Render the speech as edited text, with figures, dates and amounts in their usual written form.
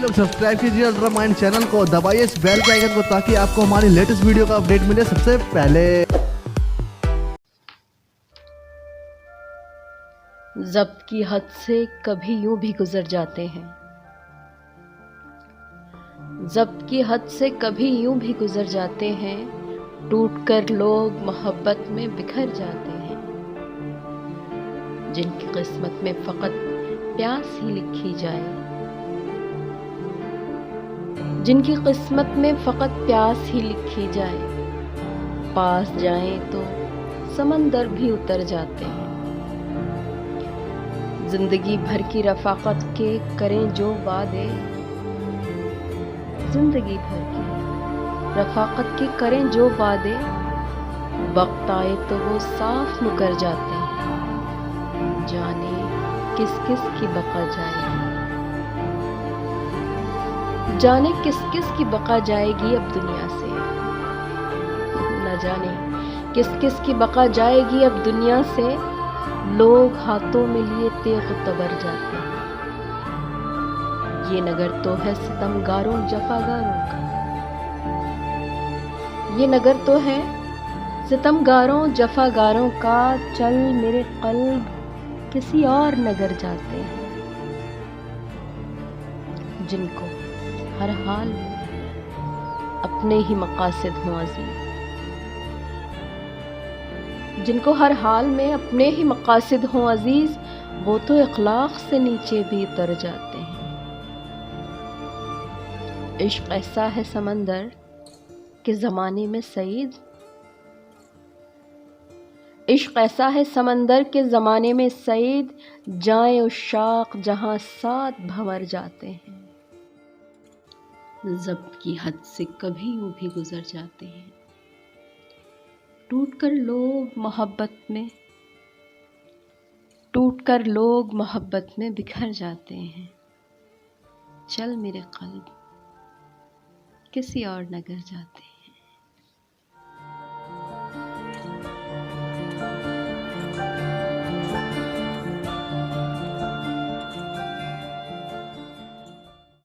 लोग सब्सक्राइब कीजिए ultra mind channel को, दबाइए इस बेल के आइकन को ताकि आपको हमारी लेटेस्ट वीडियो का अपडेट मिले सबसे पहले। ज़ब्त की हद से कभी यूं भी गुजर जाते हैं, ज़ब्त की हद से कभी यूं भी गुजर जाते हैं, टूट कर लोग मोहब्बत में बिखर जाते हैं। जिनकी किस्मत में फ़कत प्यास ही लिखी जाए, जिनकी किस्मत में फ़कत प्यास ही लिखी जाए, पास जाएं तो समंदर भी उतर जाते हैं। जिंदगी भर की रफ़ाक़त के करें जो वादे, जिंदगी भर की रफ़ाक़त के करें जो वादे, वक्त आए तो वो साफ मुकर जाते हैं। जाने किस किस की बका जाएगी, जाने किस किस की बका जाएगी अब दुनिया से, न जाने किस किस की बका जाएगी अब दुनिया से। लोग हाथों में लिए तेग तबर जाते हैं। ये नगर तो है सितमगारों जफागारों का, ये नगर तो है सितमगारों जफागारों का। चल मेरे कल्ब किसी और नगर जाते हैं, जिनको हर हाल में अपने ही मकासद हों अज़ीज़, जिनको हर हाल में अपने ही मकासद हों अज़ीज़, वो तो इखलाक से नीचे भी उतर जाते हैं। इश्क ऐसा है समंदर के ज़माने में सईद, इश्क ऐसा है समंदर के ज़माने में सईद, जाएं उशाक जहाँ साथ भंवर जाते हैं। ज़ब्त की हद से कभी यूं भी गुजर जाते हैं, टूट कर लोग मोहब्बत में बिखर जाते हैं। चल मेरे क़ल्ब किसी और नगर जाते हैं।